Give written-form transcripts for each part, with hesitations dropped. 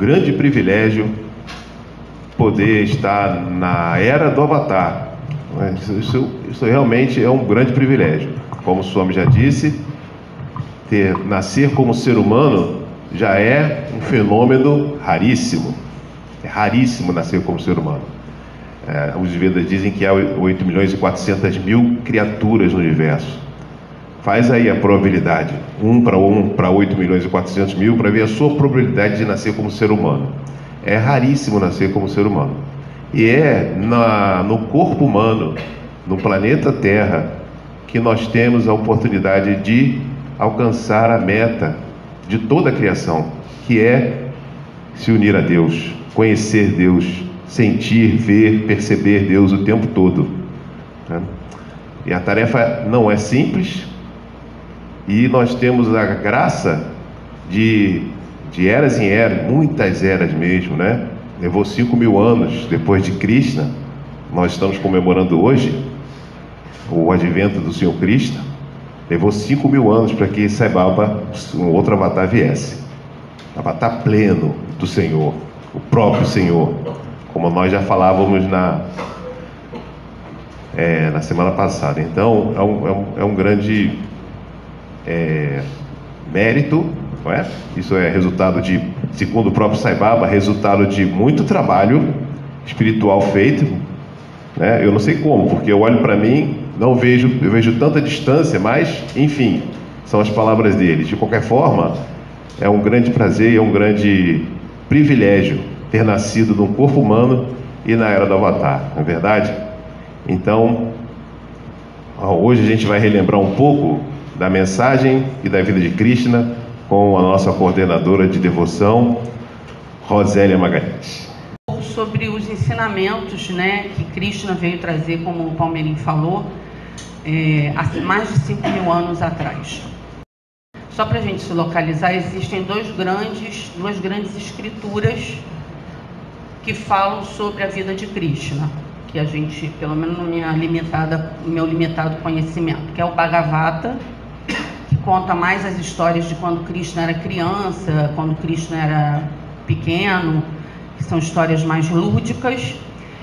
grande privilégio poder estar na era do Avatar. Isso realmente é um grande privilégio. Como o Swami já disse, nascer como ser humano já é um fenômeno raríssimo. É raríssimo nascer como ser humano. Os Vedas dizem que há 8.400.000 criaturas no universo. Faz aí a probabilidade, 1 para 8.400.000, para ver a sua probabilidade de nascer como ser humano. É raríssimo nascer como ser humano. E no corpo humano, no planeta Terra, que nós temos a oportunidade de alcançar a meta de toda a criação, que é se unir a Deus, conhecer Deus, sentir, ver, perceber Deus o tempo todo. E a tarefa não é simples, e nós temos a graça de eras em eras, muitas eras mesmo, né? Levou 5.000 anos depois de Krishna. Nós estamos comemorando hoje o advento do Senhor Krishna. Levou 5.000 anos para que Sai Baba, um outro avatar, viesse. Avatar pleno do Senhor, o próprio Senhor, como nós já falávamos na semana passada. Então é um grande mérito, não é? Isso é resultado de, segundo o próprio Sai Baba, resultado de muito trabalho espiritual feito, né? Eu não sei como, porque eu olho para mim, eu vejo tanta distância, mas enfim, são as palavras dele. De qualquer forma, é um grande prazer e é um grande privilégio ter nascido num corpo humano e na era do Avatar, não é verdade? Então, hoje a gente vai relembrar um pouco da mensagem e da vida de Krishna com a nossa coordenadora de devoção, Rosélia Magalhães. Sobre os ensinamentos, né, que Krishna veio trazer, como o Palmeirim falou, há mais de 5.000 anos atrás. Só para a gente se localizar, existem duas grandes escrituras que falam sobre a vida de Krishna, que a gente, pelo menos no meu limitado conhecimento, que é o Bhagavata, que conta mais as histórias de quando Krishna era criança, quando Krishna era pequeno, que são histórias mais lúdicas,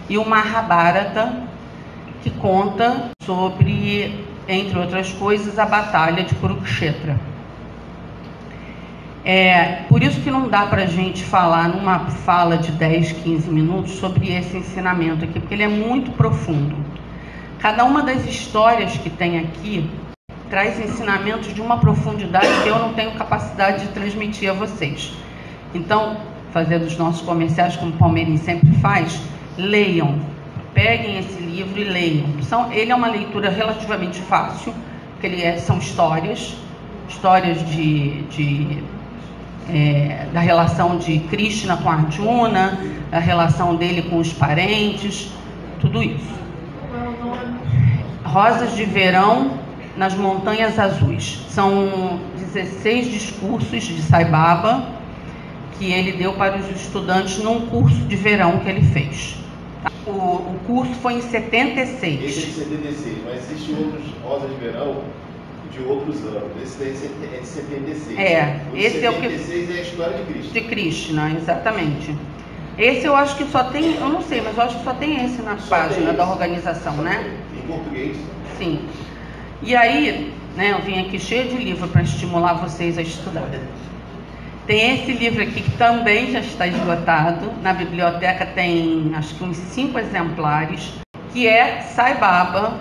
e o Mahabharata, que conta sobre, entre outras coisas, a batalha de Kurukshetra. Por isso que não dá para a gente falar numa fala de 10, 15 minutos sobre esse ensinamento aqui, porque ele é muito profundo. Cada uma das histórias que tem aqui traz ensinamentos de uma profundidade que eu não tenho capacidade de transmitir a vocês. Então, fazendo os nossos comerciais, como o Palmeirim sempre faz, leiam, peguem esse livro e leiam. Ele é uma leitura relativamente fácil, porque são histórias da relação de Krishna com Arjuna, da relação dele com os parentes, tudo isso. Rosas de Verão nas Montanhas Azuis. São 16 discursos de Sai Baba que ele deu para os estudantes num curso de verão que ele fez. O curso foi em 76. Esse é de 76, mas existem outros Rosas de Verão de outros anos. Esse daí é de 76. Esse é o que... 76 é a história de Krishna. De Krishna, exatamente. Esse eu acho que só tem, eu não sei, mas eu acho que só tem esse na página da organização, né? Em português? Sim. E aí, né, eu vim aqui cheio de livro para estimular vocês a estudar. Tem esse livro aqui que também já está esgotado. Na biblioteca tem, acho que uns 5 exemplares, que é Sai Baba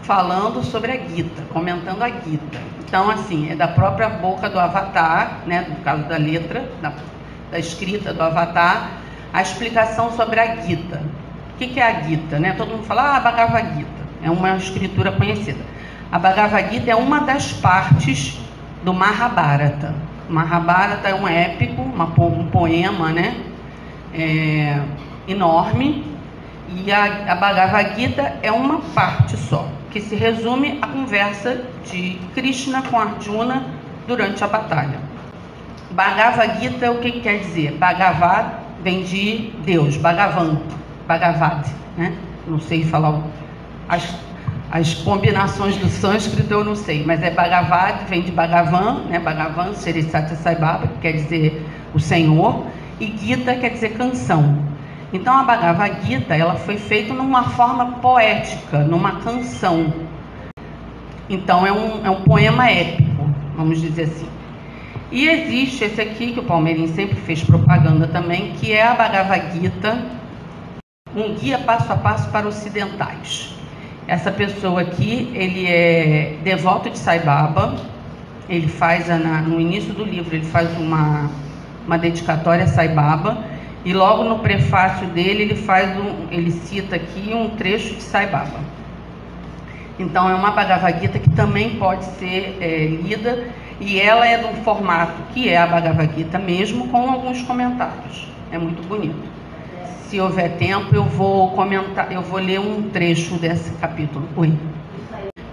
falando sobre a Gita, comentando a Gita. Então, assim, é da própria boca do Avatar, né, no caso da letra, da escrita do Avatar, a explicação sobre a Gita. O que é a Gita, né? Todo mundo fala, Bhagavad Gita, é uma escritura conhecida. A Bhagavad Gita é uma das partes do Mahabharata. O Mahabharata é um épico, um poema, né? Enorme, e a Bhagavad Gita é uma parte só, que se resume à conversa de Krishna com Arjuna durante a batalha. Bhagavad Gita, o que quer dizer? Bhagavad vem de Deus, Bhagavan, Bhagavad, né? Não sei falar as combinações do sânscrito, eu não sei, mas é Bhagavad, vem de Bhagavan, né? Bhagavan, Sri Sathya Sai Baba, que quer dizer o Senhor, e Gita quer dizer canção. Então a Bhagavad Gita, ela foi feita numa forma poética, numa canção. Então é um poema épico, vamos dizer assim. E existe esse aqui, que o Palmeirim sempre fez propaganda também, que é a Bhagavad Gita, um guia passo a passo para ocidentais. Essa pessoa aqui, ele é devoto de Sai Baba, ele faz, no início do livro, ele faz uma dedicatória a Sai Baba, e logo no prefácio dele, ele cita aqui um trecho de Sai Baba. Então é uma Bhagavad Gita que também pode ser lida, e ela é de um formato que é a Bhagavad Gita mesmo, com alguns comentários. É muito bonito. Se houver tempo, eu vou comentar, eu vou ler um trecho desse capítulo. Oi.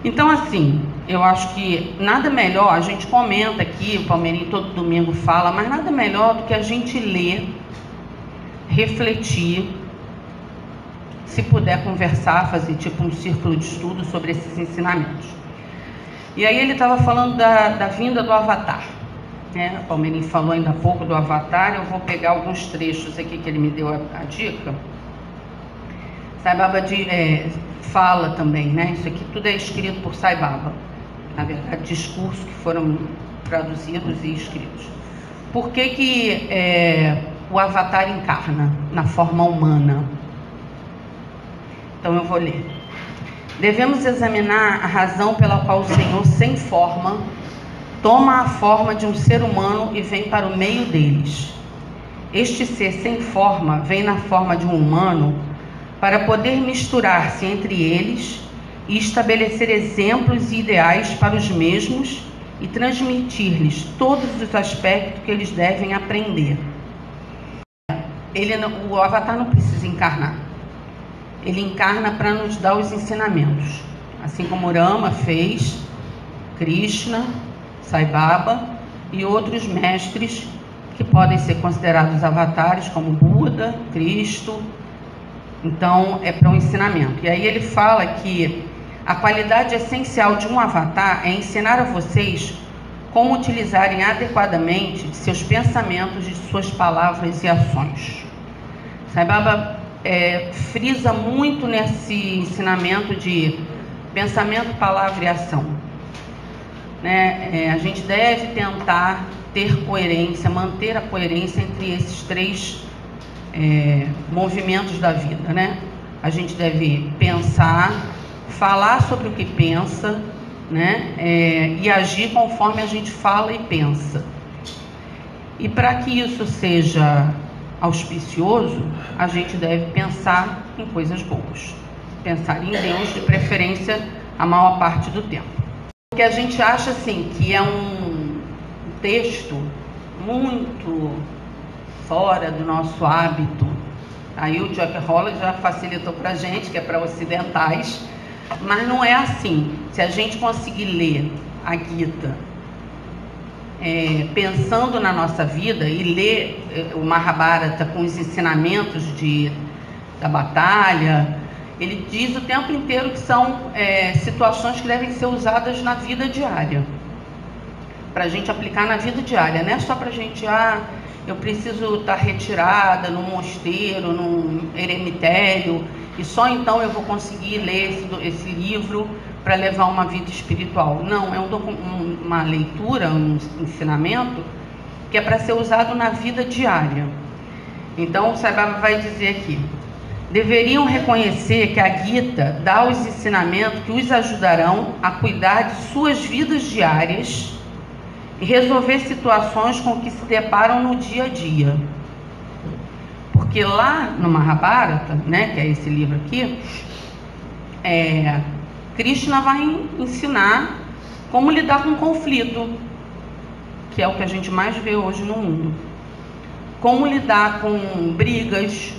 Então, assim, eu acho que nada melhor, a gente comenta aqui, o Palmeirim todo domingo fala, mas nada melhor do que a gente ler, refletir, se puder conversar, fazer tipo um círculo de estudo sobre esses ensinamentos. E aí ele estava falando da vinda do Avatar, né? O Palmeirim falou ainda há pouco do Avatar, eu vou pegar alguns trechos aqui que ele me deu a dica. Sai Baba fala também, né? Isso aqui tudo é escrito por Sai Baba, na verdade, discursos que foram traduzidos e escritos. Por que o Avatar encarna na forma humana? Então eu vou ler. Devemos examinar a razão pela qual o Senhor, sem forma, toma a forma de um ser humano e vem para o meio deles. Este ser sem forma vem na forma de um humano para poder misturar-se entre eles e estabelecer exemplos e ideais para os mesmos e transmitir-lhes todos os aspectos que eles devem aprender. O Avatar não precisa encarnar. Ele encarna para nos dar os ensinamentos. Assim como Rama fez, Krishna, Sai Baba e outros mestres que podem ser considerados avatares, como Buda, Cristo. Então, é para um ensinamento. E aí ele fala que a qualidade essencial de um avatar é ensinar a vocês como utilizarem adequadamente de seus pensamentos, de suas palavras e ações. Sai Baba frisa muito nesse ensinamento de pensamento, palavra e ação. A gente deve tentar ter coerência, manter a coerência entre esses três movimentos da vida, né? A gente deve pensar, falar sobre o que pensa, né? E agir conforme a gente fala e pensa. E para que isso seja auspicioso, a gente deve pensar em coisas boas, pensar em Deus, de preferência a maior parte do tempo. Porque a gente acha assim que é um texto muito fora do nosso hábito. Aí o Jack Holland já facilitou para a gente, que é para ocidentais, mas não é assim. Se a gente conseguir ler a Gita pensando na nossa vida e ler o Mahabharata com os ensinamentos da batalha, ele diz o tempo inteiro que são situações que devem ser usadas na vida diária, para a gente aplicar na vida diária, não é só para a gente, eu preciso estar retirada num mosteiro, num eremitério, e só então eu vou conseguir ler esse livro para levar uma vida espiritual. Não, é uma leitura, um ensinamento que é para ser usado na vida diária. Então, o Sai Baba vai dizer aqui: deveriam reconhecer que a Gita dá os ensinamentos que os ajudarão a cuidar de suas vidas diárias e resolver situações com que se deparam no dia a dia. Porque lá no Mahabharata, né, que é esse livro aqui, Krishna vai ensinar como lidar com conflito, que é o que a gente mais vê hoje no mundo. Como lidar com brigas,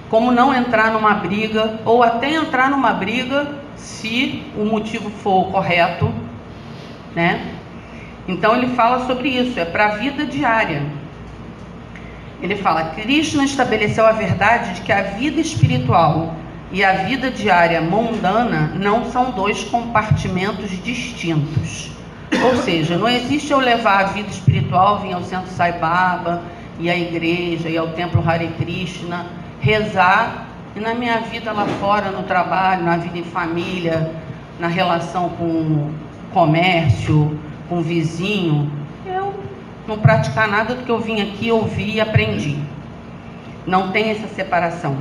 como não entrar numa briga, ou até entrar numa briga se o motivo for correto, né? Então ele fala sobre isso, é para a vida diária. Ele fala: Krishna estabeleceu a verdade de que a vida espiritual e a vida diária mundana não são dois compartimentos distintos. Ou seja, não existe eu levar a vida espiritual, vir ao centro Sai Baba ir à igreja, ir ao templo Hare Krishna, rezar, e na minha vida lá fora, no trabalho, na vida em família, na relação com o comércio, com o vizinho, eu não praticar nada do que eu vim aqui, ouvi e aprendi. Não tem essa separação.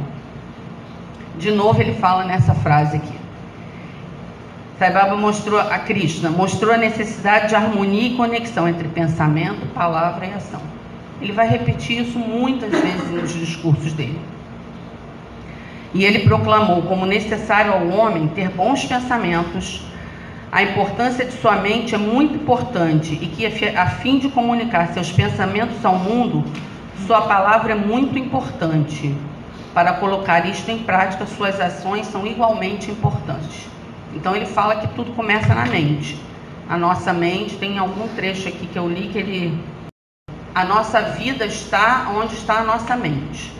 De novo ele fala nessa frase aqui. Sai Baba mostrou a Krishna, mostrou a necessidade de harmonia e conexão entre pensamento, palavra e ação. Ele vai repetir isso muitas vezes nos discursos dele. E ele proclamou como necessário ao homem ter bons pensamentos. A importância de sua mente é muito importante e que, a fim de comunicar seus pensamentos ao mundo, sua palavra é muito importante. Para colocar isto em prática, suas ações são igualmente importantes. Então ele fala que tudo começa na mente. A nossa mente, tem algum trecho aqui que eu li que ele... A nossa vida está onde está a nossa mente.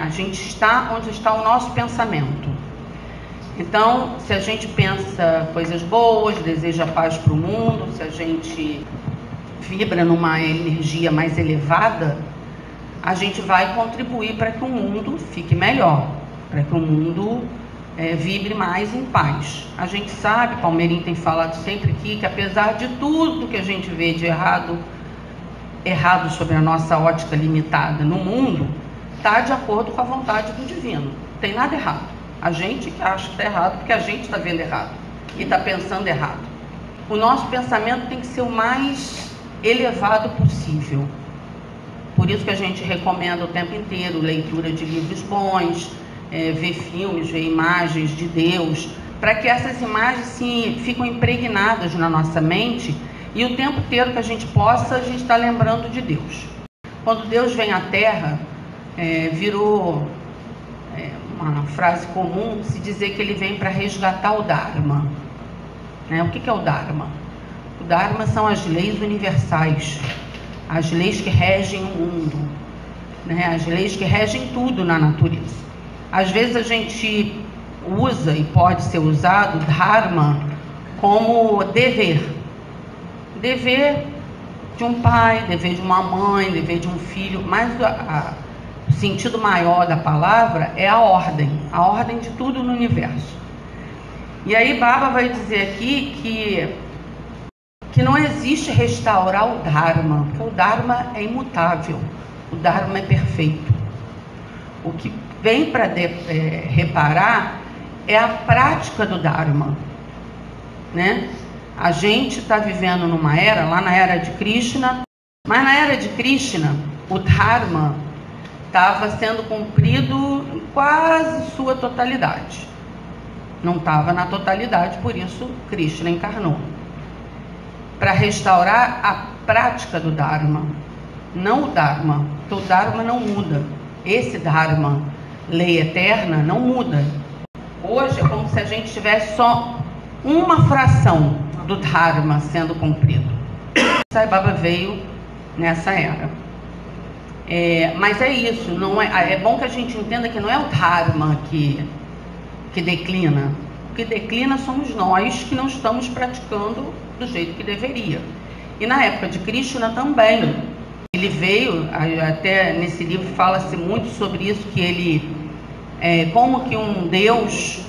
A gente está onde está o nosso pensamento. Então, se a gente pensa coisas boas, deseja paz para o mundo, se a gente vibra numa energia mais elevada, a gente vai contribuir para que o mundo fique melhor, para que o mundo vibre mais em paz. A gente sabe, Palmeirinho tem falado sempre aqui, que apesar de tudo que a gente vê de errado sobre a nossa ótica limitada no mundo, está de acordo com a vontade do divino. Não tem nada errado. A gente que acha que está errado, porque a gente está vendo errado e está pensando errado. O nosso pensamento tem que ser o mais elevado possível. Por isso que a gente recomenda o tempo inteiro leitura de livros bons, ver filmes, ver imagens de Deus, para que essas imagens ficam impregnadas na nossa mente e o tempo inteiro que a gente está lembrando de Deus. Quando Deus vem à Terra, virou uma frase comum se dizer que ele vem para resgatar o Dharma. O que é o Dharma? O Dharma são as leis universais, as leis que regem o mundo, as leis que regem tudo na natureza. Às vezes a gente usa e pode ser usado Dharma como dever. Dever de um pai, dever de uma mãe, dever de um filho, mas o sentido maior da palavra é a ordem de tudo no universo. E aí Baba vai dizer aqui que não existe restaurar o Dharma, porque o Dharma é imutável, o Dharma é perfeito. O que vem para reparar é a prática do Dharma, A gente está vivendo numa era, lá na era de Krishna, mas na era de Krishna, o Dharma estava sendo cumprido em quase sua totalidade. Não estava na totalidade, por isso Krishna encarnou. Para restaurar a prática do Dharma, não o Dharma, porque o Dharma não muda. Esse Dharma, lei eterna, não muda. Hoje é como se a gente tivesse só uma fração do Dharma sendo cumprido. Sai Baba veio nessa era. Mas é isso, não é bom que a gente entenda que não é o Dharma que declina. O que declina somos nós que não estamos praticando do jeito que deveria. E na época de Krishna também. Ele veio, até nesse livro fala-se muito sobre isso, que ele, como que um Deus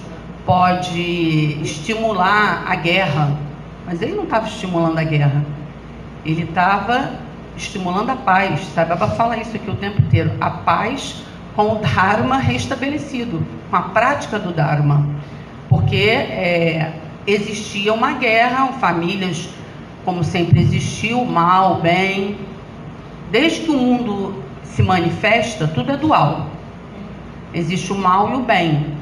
pode estimular a guerra. Mas ele não estava estimulando a guerra. Ele estava estimulando a paz. Sai Baba fala isso aqui o tempo inteiro. A paz com o Dharma restabelecido, com a prática do Dharma. Porque existia uma guerra, famílias, como sempre existiu, mal, bem. Desde que o mundo se manifesta, tudo é dual. Existe o mal e o bem.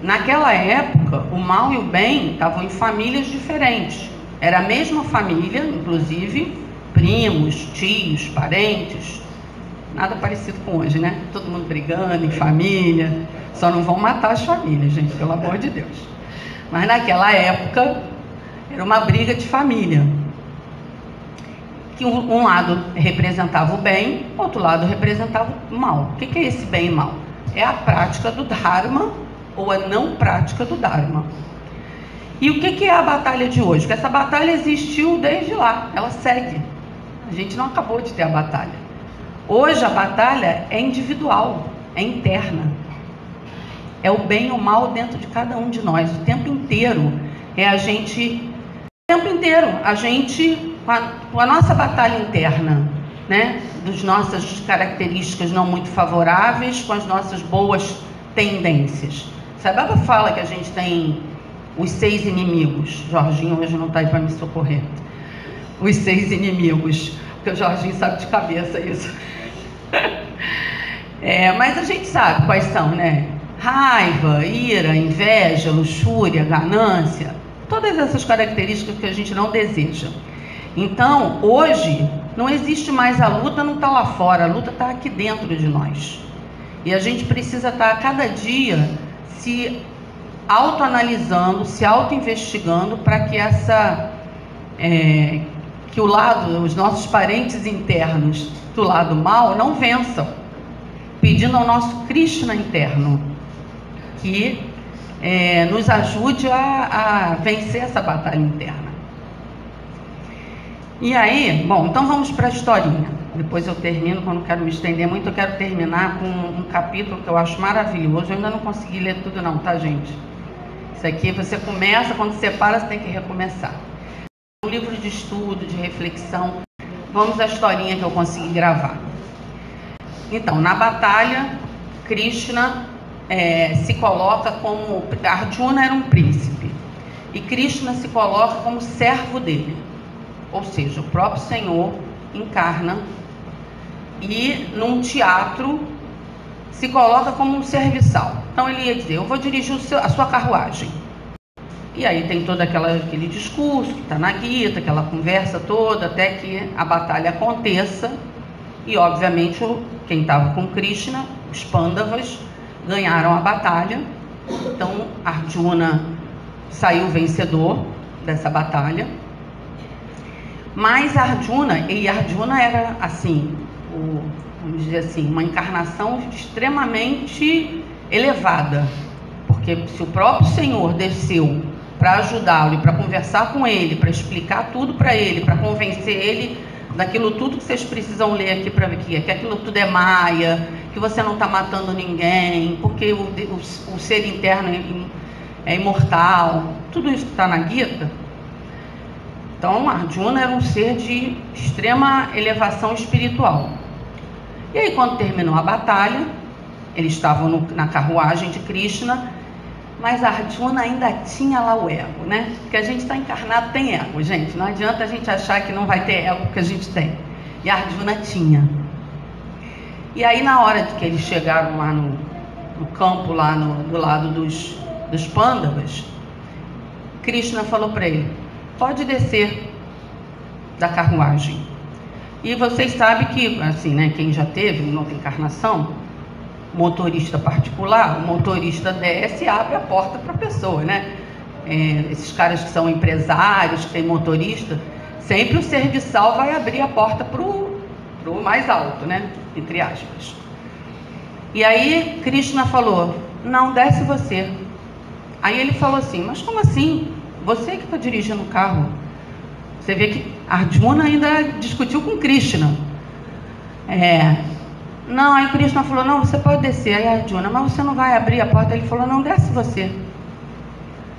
Naquela época, o mal e o bem estavam em famílias diferentes. Era a mesma família, inclusive primos, tios, parentes. Nada parecido com hoje, Todo mundo brigando em família. Só não vão matar as famílias, gente, pelo amor de Deus. Mas naquela época, era uma briga de família. Que um lado representava o bem, outro lado representava o mal. O que é esse bem e mal? É a prática do Dharma ou a não prática do Dharma. E o que é a batalha de hoje? Porque essa batalha existiu desde lá, ela segue. A gente não acabou de ter a batalha. Hoje a batalha é individual, é interna. É o bem e o mal dentro de cada um de nós. O tempo inteiro a gente com a nossa batalha interna, né? Das nossas características não muito favoráveis com as nossas boas tendências. Se a Baba fala que a gente tem os 6 inimigos, Jorginho hoje não está aí para me socorrer, os 6 inimigos, porque o Jorginho sabe de cabeça isso. Mas a gente sabe quais são, né? Raiva, ira, inveja, luxúria, ganância, todas essas características que a gente não deseja. Então, hoje, não existe mais a luta, não está lá fora, a luta está aqui dentro de nós. E a gente precisa estar a cada dia se autoanalisando, se autoinvestigando para que que os nossos parentes internos do lado mal não vençam, pedindo ao nosso Krishna interno que nos ajude a vencer essa batalha interna. E aí, bom, então vamos para a historinha. Depois eu termino, quando não quero me estender muito, eu quero terminar com um capítulo que eu acho maravilhoso. Eu ainda não consegui ler tudo não, tá, gente? Isso aqui você começa, quando você para, você tem que recomeçar. Um livro de estudo, de reflexão. Vamos à historinha que eu consegui gravar. Então, na batalha, Krishna se coloca como... Arjuna era um príncipe. E Krishna se coloca como servo dele. Ou seja, o próprio Senhor encarna e num teatro se coloca como um serviçal. Então ele ia dizer, eu vou dirigir a sua carruagem. E aí tem todo aquele discurso que está na Gita, aquela conversa toda, até que a batalha aconteça. E obviamente quem estava com Krishna, os Pandavas, ganharam a batalha. Então Arjuna saiu vencedor dessa batalha. Mas Arjuna era assim, vamos dizer assim, uma encarnação extremamente elevada, porque se o próprio Senhor desceu para ajudá-lo e para conversar com ele, para explicar tudo para ele, para convencer ele daquilo tudo que vocês precisam ler aqui para ver que aquilo tudo é maia, que você não está matando ninguém, porque o ser interno é imortal, tudo isso que está na Gita. Então, Arjuna era um ser de extrema elevação espiritual. E aí, quando terminou a batalha, eles estavam na carruagem de Krishna, mas Arjuna ainda tinha lá o ego, né? Porque a gente está encarnado, tem ego, gente. Não adianta a gente achar que não vai ter ego, porque a gente tem. E Arjuna tinha. E aí, na hora de que eles chegaram lá no campo, lá do lado dos Pandavas, Krishna falou para ele, pode descer da carruagem. E vocês sabem que, assim, né, quem já teve uma outra encarnação, motorista particular, o motorista desce e abre a porta para a pessoa, né? Esses caras que são empresários, que tem motorista, sempre o serviçal vai abrir a porta pro mais alto, né? Entre aspas. E aí Krishna falou, não, desce você. Aí ele falou assim, mas como assim? Você que está dirigindo o carro. Você vê que Arjuna ainda discutiu com Krishna. Não, aí Krishna falou, não, você pode descer. Aí Arjuna, mas você não vai abrir a porta? Ele falou, não, desce você.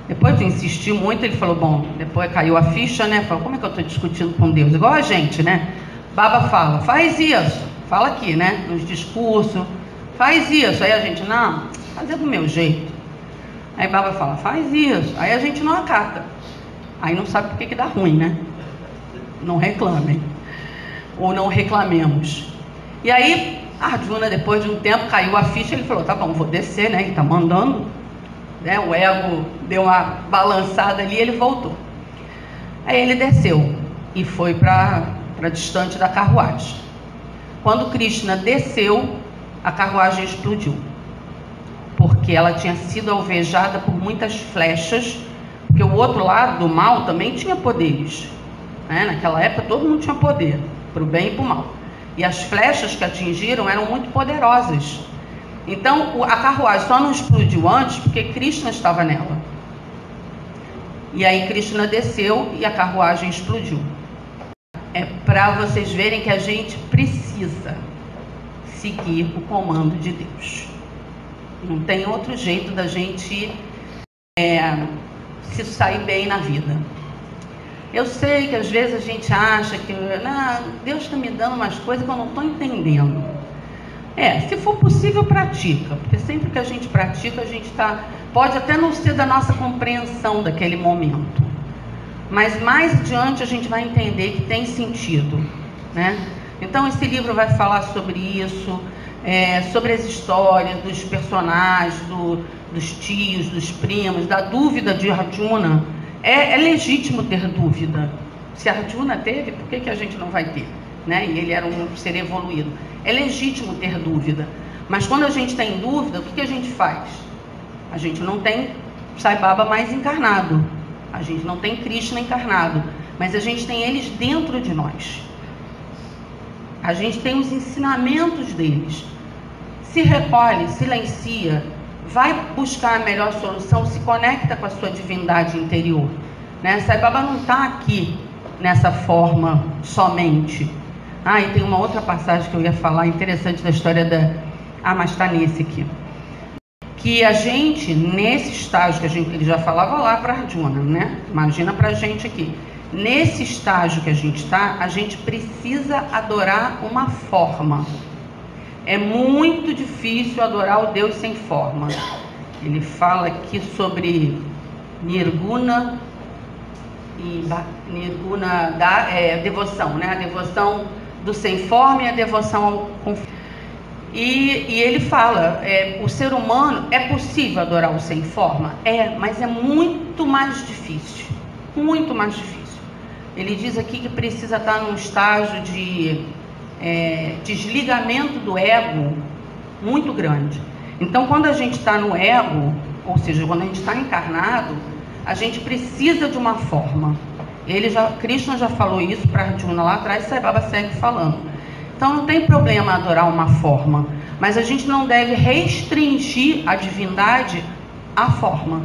Depois de insistir muito, ele falou, bom, depois caiu a ficha, né? Falou, como é que eu estou discutindo com Deus? Igual a gente, né? Baba fala, faz isso. Fala aqui, né? Nos discursos, faz isso. Aí a gente, não, fazer do meu jeito. Aí Baba fala, faz isso. Aí a gente não acata. Aí não sabe por que dá ruim, né? Não reclamem. Ou não reclamemos. E aí, Arjuna, depois de um tempo, caiu a ficha. Ele falou, tá bom, vou descer, né? Ele tá mandando. Né? O ego deu uma balançada ali e ele voltou. Aí ele desceu e foi para distante da carruagem. Quando Krishna desceu, a carruagem explodiu. Porque ela tinha sido alvejada por muitas flechas, porque o outro lado do mal também tinha poderes, né? Naquela época todo mundo tinha poder, para o bem e para o mal, e as flechas que atingiram eram muito poderosas. Então a carruagem só não explodiu antes porque Krishna estava nela, e aí Krishna desceu e a carruagem explodiu. para vocês verem que a gente precisa seguir o comando de Deus. Não tem outro jeito da gente se sair bem na vida. Eu sei que às vezes a gente acha que Deus está me dando umas coisas que eu não estou entendendo. Se for possível, pratica, porque sempre que a gente pratica, a gente pode até não ser da nossa compreensão daquele momento, mas mais adiante a gente vai entender que tem sentido, né? Então esse livro vai falar sobre isso, sobre as histórias dos personagens, dos tios, dos primos, da dúvida de Arjuna. É legítimo ter dúvida. Se Arjuna teve, por que a gente não vai ter? Né? E ele era um ser evoluído. É legítimo ter dúvida. Mas quando a gente tem dúvida, o que a gente faz? A gente não tem Sai Baba mais encarnado. A gente não tem Krishna encarnado. Mas a gente tem eles dentro de nós. A gente tem os ensinamentos deles. Se recolhe, silencia, vai buscar a melhor solução, se conecta com a sua divindade interior, né? Sai Baba não está aqui nessa forma somente. E tem uma outra passagem que eu ia falar interessante da história mas está nesse aqui. Que a gente, nesse estágio que ele já falava lá para Arjuna, né? Imagina para a gente aqui. Nesse estágio que a gente está, a gente precisa adorar uma forma. É muito difícil adorar o Deus sem forma. Ele fala aqui sobre Nirguna da devoção, né? A devoção do sem forma e a devoção ao e ele fala, o ser humano, é possível adorar o sem forma? Mas é muito mais difícil. Muito mais difícil. Ele diz aqui que precisa estar num estágio de desligamento do ego muito grande. Então, quando a gente está no ego, ou seja, quando a gente está encarnado, a gente precisa de uma forma. Krishna já falou isso para Arjuna lá atrás, Sai Baba segue falando. Então, não tem problema adorar uma forma, mas a gente não deve restringir a divindade à forma,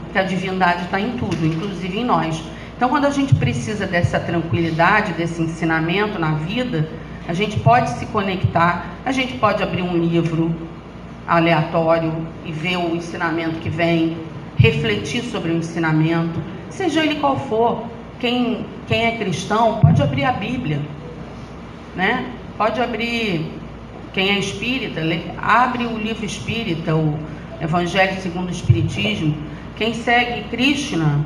porque a divindade está em tudo, inclusive em nós. Então, quando a gente precisa dessa tranquilidade, desse ensinamento na vida, a gente pode se conectar, a gente pode abrir um livro aleatório e ver o ensinamento que vem, refletir sobre o ensinamento, seja ele qual for. Quem é cristão pode abrir a Bíblia, né? Pode abrir, quem é espírita, abre o livro espírita, o Evangelho segundo o Espiritismo. Quem segue Krishna,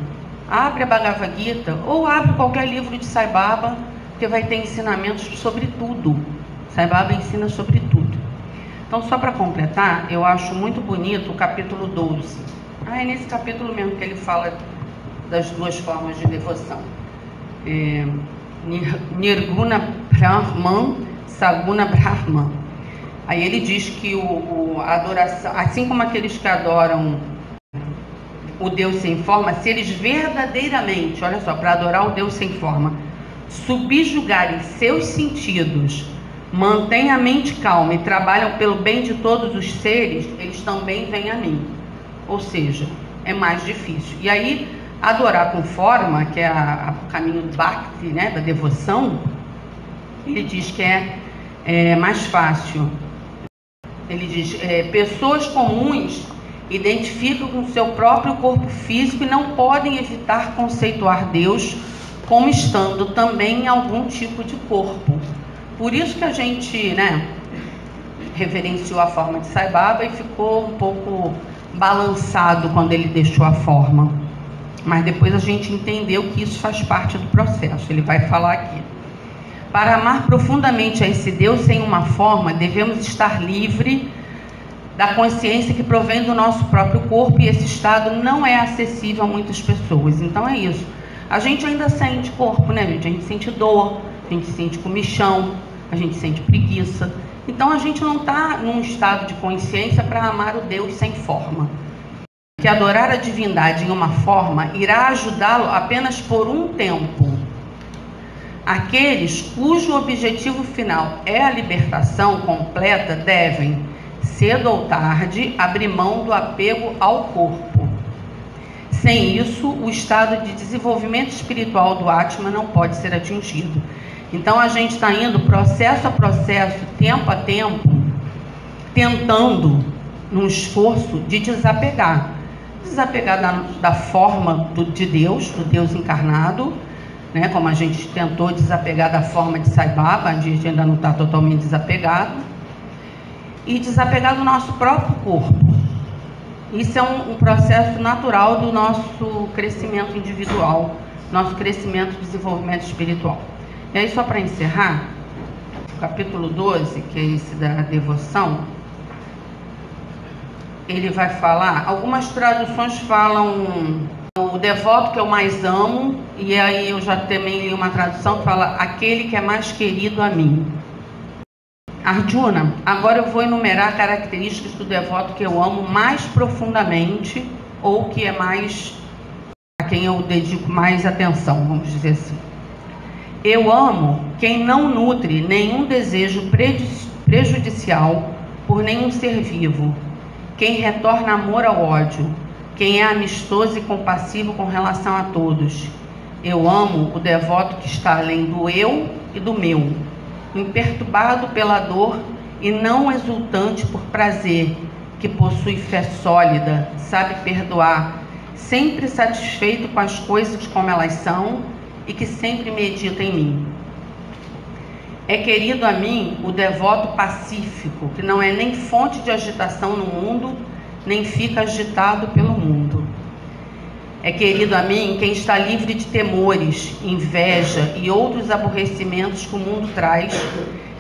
abre a Bhagavad Gita ou abre qualquer livro de Sai Baba, porque vai ter ensinamentos sobre tudo. Sai Baba ensina sobre tudo. Então, só para completar, eu acho muito bonito o capítulo 12. É nesse capítulo mesmo que ele fala das duas formas de devoção. Nirguna Brahman, Saguna Brahman. Aí ele diz que a adoração, assim como aqueles que adoram o Deus sem forma, se eles verdadeiramente, olha só, para adorar o Deus sem forma, subjugarem seus sentidos, mantêm a mente calma e trabalham pelo bem de todos os seres, eles também vêm a mim. Ou seja, é mais difícil. E aí, adorar com forma, que é o caminho do Bhakti, né, da devoção, ele diz que é mais fácil. Ele diz, pessoas comuns identificam com o seu próprio corpo físico e não podem evitar conceituar Deus como estando também em algum tipo de corpo. Por isso que a gente, reverenciou a forma de Sai Baba e ficou um pouco balançado quando ele deixou a forma. Mas depois a gente entendeu que isso faz parte do processo. Ele vai falar aqui. Para amar profundamente a esse Deus sem uma forma, devemos estar livre da consciência que provém do nosso próprio corpo, e esse estado não é acessível a muitas pessoas. Então é isso. A gente ainda sente corpo, né, gente? A gente sente dor, a gente sente comichão, a gente sente preguiça. Então a gente não está num estado de consciência para amar o Deus sem forma. Que adorar a divindade em uma forma irá ajudá-lo apenas por um tempo. Aqueles cujo objetivo final é a libertação completa devem, cedo ou tarde, abrir mão do apego ao corpo. Sem isso, o estado de desenvolvimento espiritual do Atma não pode ser atingido. Então a gente está indo processo a processo, tempo a tempo, tentando, num esforço de desapegar da forma de Deus, do Deus encarnado, né? Como a gente tentou desapegar da forma de Sai Baba, a gente ainda não está totalmente desapegado, e desapegar do nosso próprio corpo. Isso é um processo natural do nosso crescimento individual, nosso crescimento e desenvolvimento espiritual. E aí, só para encerrar, o capítulo 12, que é esse da devoção, ele vai falar, algumas traduções falam o devoto que eu mais amo, e aí eu já também li uma tradução que fala aquele que é mais querido a mim. Arjuna, agora eu vou enumerar características do devoto que eu amo mais profundamente, ou que é mais, a quem eu dedico mais atenção, vamos dizer assim. Eu amo quem não nutre nenhum desejo prejudicial por nenhum ser vivo, quem retorna amor ao ódio, quem é amistoso e compassivo com relação a todos. Eu amo o devoto que está além do eu e do meu, imperturbado pela dor e não exultante por prazer, que possui fé sólida, sabe perdoar, sempre satisfeito com as coisas como elas são e que sempre medita em mim. É querido a mim o devoto pacífico, que não é nem fonte de agitação no mundo, nem fica agitado pelo mundo. É querido a mim quem está livre de temores, inveja e outros aborrecimentos que o mundo traz,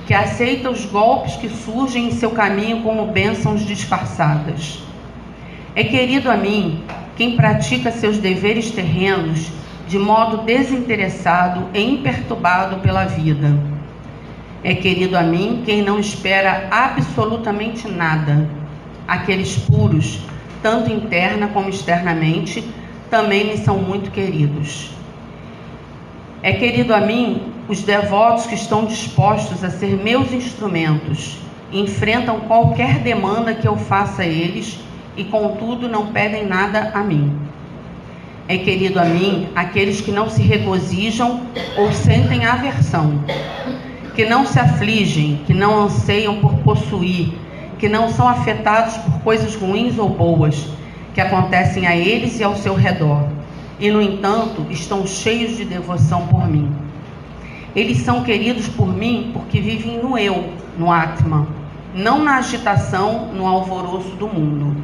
que aceita os golpes que surgem em seu caminho como bênçãos disfarçadas. É querido a mim quem pratica seus deveres terrenos de modo desinteressado e imperturbado pela vida. É querido a mim quem não espera absolutamente nada. Aqueles puros, tanto interna como externamente, também me são muito queridos. É querido a mim os devotos que estão dispostos a ser meus instrumentos, enfrentam qualquer demanda que eu faça a eles e, contudo, não pedem nada a mim. É querido a mim aqueles que não se regozijam ou sentem aversão, que não se afligem, que não anseiam por possuir, que não são afetados por coisas ruins ou boas que acontecem a eles e ao seu redor, e, no entanto, estão cheios de devoção por mim. Eles são queridos por mim porque vivem no eu, no Atma, não na agitação, no alvoroço do mundo.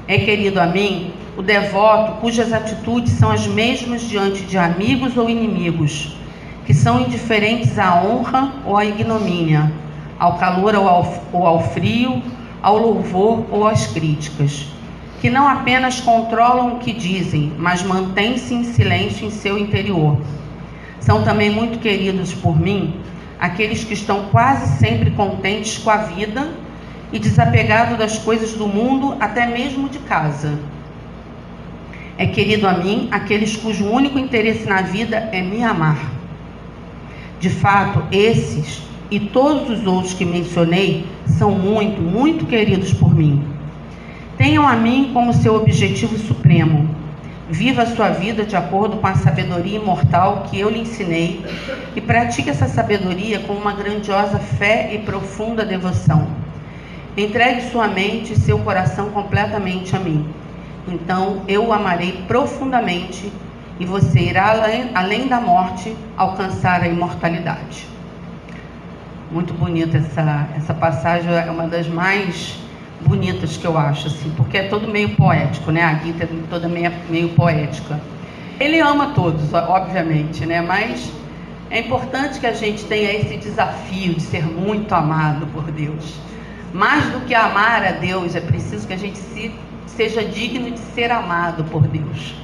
É querido a mim o devoto cujas atitudes são as mesmas diante de amigos ou inimigos, que são indiferentes à honra ou à ignomínia, ao calor ou ao frio, ao louvor ou às críticas, que não apenas controlam o que dizem, mas mantêm-se em silêncio em seu interior. São também muito queridos por mim aqueles que estão quase sempre contentes com a vida e desapegados das coisas do mundo, até mesmo de casa. É querido a mim aqueles cujo único interesse na vida é me amar. De fato, esses e todos os outros que mencionei são muito, muito queridos por mim. Tenham a mim como seu objetivo supremo. Viva a sua vida de acordo com a sabedoria imortal que eu lhe ensinei e pratique essa sabedoria com uma grandiosa fé e profunda devoção. Entregue sua mente e seu coração completamente a mim. Então eu o amarei profundamente e você irá além da morte alcançar a imortalidade. Muito bonita essa passagem, é uma das mais bonitas que eu acho, assim, porque é todo meio poético, né? A Gita é toda meio poética. Ele ama todos, obviamente, né? Mas é importante que a gente tenha esse desafio de ser muito amado por Deus. Mais do que amar a Deus, é preciso que a gente seja digno de ser amado por Deus.